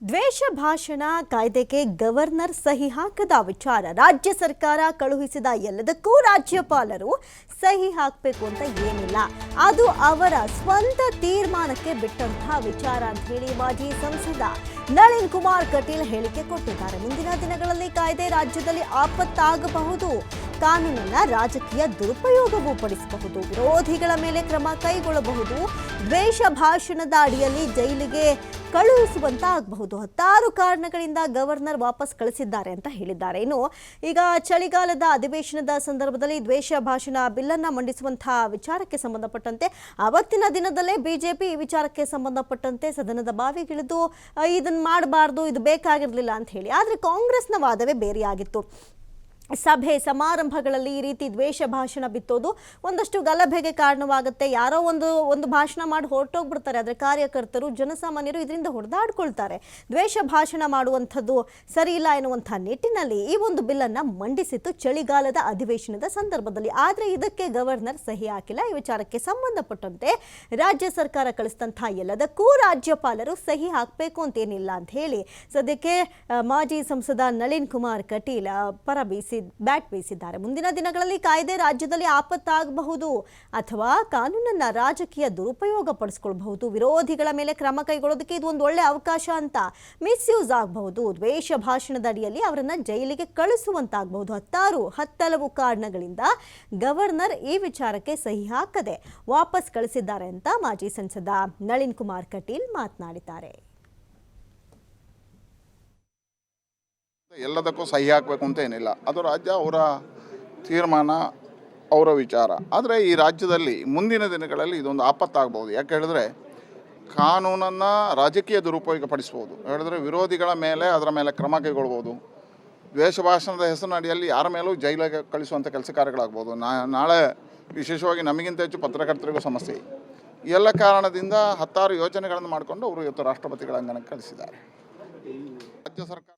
ದ್ವೇಷ ಭಾಷಣ ಕಾಯ್ದೆಗೆ ಗವರ್ನರ್ ಸಹಿ ಹಾಕದ ವಿಚಾರ ರಾಜ್ಯ ಸರ್ಕಾರ ಕಳುಹಿಸಿದ ಎಲ್ಲದಕ್ಕೂ ರಾಜ್ಯಪಾಲರು ಸಹಿ ಹಾಕಬೇಕು ಅಂತ ಏನಿಲ್ಲ, ಅದು ಅವರ ಸ್ವಂತ ತೀರ್ಮಾನಕ್ಕೆ ಬಿಟ್ಟಂತಹ ವಿಚಾರ ಅಂತ ಹೇಳಿ ಮಾಜಿ ಸಂಸದ ನಳಿನ್ ಕುಮಾರ್ ಕಟೀಲ್ ಹೇಳಿಕೆ ಕೊಟ್ಟಿದ್ದಾರೆ. ಮುಂದಿನ ದಿನಗಳಲ್ಲಿ ಕಾಯ್ದೆ ರಾಜ್ಯದಲ್ಲಿ ಆಪತ್ತಾಗಬಹುದು, ಕಾನೂನನ್ನ ರಾಜಕೀಯ ದುರುಪಯೋಗವೂ ಪಡಿಸಬಹುದು, ವಿರೋಧಿಗಳ ಮೇಲೆ ಕ್ರಮ ಕೈಗೊಳ್ಳಬಹುದು, ದ್ವೇಷ ಭಾಷಣದ ಅಡಿಯಲ್ಲಿ ಜೈಲಿಗೆ ಕಳುಹಿಸುವಂತಾಗಬಹುದು. 10 ಕಾರಣಗಳಿಂದ ಗವರ್ನರ್ ವಾಪಸ್ ಕಳಿಸಿದ್ದಾರೆ ಅಂತ ಹೇಳಿದ್ದಾರೆ. ಇನ್ನು ಈಗ ಚಳಿಗಾಲದ ಅಧಿವೇಶನದ ಸಂದರ್ಭದಲ್ಲಿ ದ್ವೇಷ ಭಾಷಣ ಬಿಲ್ ಅನ್ನು ಮಂಡಿಸುವಂತಹ ವಿಚಾರಕ್ಕೆ ಸಂಬಂಧಪಟ್ಟಂತೆ ಅವತ್ತಿನ ದಿನದಲ್ಲೇ ಬಿಜೆಪಿ ಈ ವಿಚಾರಕ್ಕೆ ಸಂಬಂಧಪಟ್ಟಂತೆ ಸದನದ ಬಾವಿಗಿಳಿದು ಇದನ್ನ ಮಾಡಬಾರ್ದು, ಇದು ಬೇಕಾಗಿರಲಿಲ್ಲ ಅಂತ ಹೇಳಿ. ಆದರೆ ಕಾಂಗ್ರೆಸ್ನ ವಾದವೇ ಬೇರೆಯಾಗಿತ್ತು. ಸಭೆ ಸಮಾರಂಭಗಳಲ್ಲಿ ಈ ರೀತಿ ದ್ವೇಷ ಭಾಷಣ ಬಿತ್ತೋದು ಒಂದಷ್ಟು ಗಲಭೆಗೆ ಕಾರಣವಾಗುತ್ತೆ. ಯಾರೋ ಒಂದು ಭಾಷಣ ಮಾಡಿ ಹೊರಟೋಗ್ಬಿಡ್ತಾರೆ, ಆದರೆ ಕಾರ್ಯಕರ್ತರು ಜನಸಾಮಾನ್ಯರು ಇದರಿಂದ ಹೊಡೆದಾಡ್ಕೊಳ್ತಾರೆ. ದ್ವೇಷ ಭಾಷಣ ಮಾಡುವಂಥದ್ದು ಸರಿ ಇಲ್ಲ ಎನ್ನುವಂಥ ನಿಟ್ಟಿನಲ್ಲಿ ಈ ಒಂದು ಬಿಲ್ಲನ್ನು ಮಂಡಿಸಿತ್ತು ಚಳಿಗಾಲದ ಅಧಿವೇಶನದ ಸಂದರ್ಭದಲ್ಲಿ. ಆದರೆ ಇದಕ್ಕೆ ಗವರ್ನರ್ ಸಹಿ ಹಾಕಿಲ್ಲ. ಈ ವಿಚಾರಕ್ಕೆ ಸಂಬಂಧಪಟ್ಟಂತೆ ರಾಜ್ಯ ಸರ್ಕಾರ ಕಳಿಸಿದಂಥ ಎಲ್ಲದಕ್ಕೂ ರಾಜ್ಯಪಾಲರು ಸಹಿ ಹಾಕಬೇಕು ಅಂತೇನಿಲ್ಲ ಅಂತ ಹೇಳಿ ಸದ್ಯಕ್ಕೆ ಮಾಜಿ ಸಂಸದ ನಳಿನ್ ಕುಮಾರ್ ಕಟೀಲ್ ಬ್ಯಾಟ್ ಬೀಸಿದ್ದಾರೆ. ಮುಂದಿನ ದಿನಗಳಲ್ಲಿ ಕಾಯ್ದೆ ರಾಜ್ಯದಲ್ಲಿ ಆಪತ್ತಾಗಬಹುದು ಅಥವಾ ಕಾನೂನನ್ನ ರಾಜಕೀಯ ದುರುಪಯೋಗ ಪಡಿಸ್ಕೊಳ್ಬಹುದು, ವಿರೋಧಿಗಳ ಮೇಲೆ ಕ್ರಮ ಕೈಗೊಳ್ಳೋದಕ್ಕೆ ಇದು ಒಂದು ಒಳ್ಳೆ ಅವಕಾಶ ಅಂತ ಮಿಸ್ಯೂಸ್ ಆಗಬಹುದು, ದ್ವೇಷ ಭಾಷಣದ ಅಡಿಯಲ್ಲಿ ಅವರನ್ನ ಜೈಲಿಗೆ ಕಳಿಸುವಂತಾಗಬಹುದು. ಹತ್ತಲವು ಕಾರಣಗಳಿಂದ ಗವರ್ನರ್ ಈ ವಿಚಾರಕ್ಕೆ ಸಹಿ ಹಾಕದೆ ವಾಪಸ್ ಕಳಿಸಿದ್ದಾರೆ ಅಂತ ಮಾಜಿ ಸಂಸದ ನಳಿನ್ ಕುಮಾರ್ ಕಟೀಲ್ ಮಾತನಾಡಿದ್ದಾರೆ. ಎಲ್ಲದಕ್ಕೂ ಸಹಿ ಹಾಕಬೇಕು ಅಂತ ಏನಿಲ್ಲ, ಅದು ರಾಜ್ಯ ಅವರ ತೀರ್ಮಾನ, ಅವರ ವಿಚಾರ. ಆದರೆ ಈ ರಾಜ್ಯದಲ್ಲಿ ಮುಂದಿನ ದಿನಗಳಲ್ಲಿ ಇದೊಂದು ಆಪತ್ತಾಗಬಹುದು. ಯಾಕೆ ಹೇಳಿದ್ರೆ ಕಾನೂನನ್ನು ರಾಜಕೀಯ ದುರುಪಯೋಗ ಪಡಿಸ್ಬೋದು. ಹೇಳಿದ್ರೆ ವಿರೋಧಿಗಳ ಮೇಲೆ ಅದರ ಮೇಲೆ ಕ್ರಮ ಕೈಗೊಳ್ಬೋದು, ದ್ವೇಷ ಭಾಷಣದ ಹೆಸರಿನಡಿಯಲ್ಲಿ ಯಾರ ಮೇಲೂ ಜೈಲಿಗೆ ಕಳಿಸುವಂಥ ಕೆಲಸ ಕಾರ್ಯಗಳಾಗ್ಬೋದು. ನಾಳೆ ವಿಶೇಷವಾಗಿ ನಮಗಿಂತ ಹೆಚ್ಚು ಪತ್ರಕರ್ತರಿಗೂ ಸಮಸ್ಯೆ. ಈ ಎಲ್ಲ ಕಾರಣದಿಂದ 10 ಯೋಜನೆಗಳನ್ನು ಮಾಡಿಕೊಂಡು ಅವರು ಇವತ್ತು ರಾಷ್ಟ್ರಪತಿಗಳ ಅಂಗನಕ್ಕೆ ಕಳಿಸಿದ್ದಾರೆ. ರಾಜ್ಯ ಸರ್ಕಾರ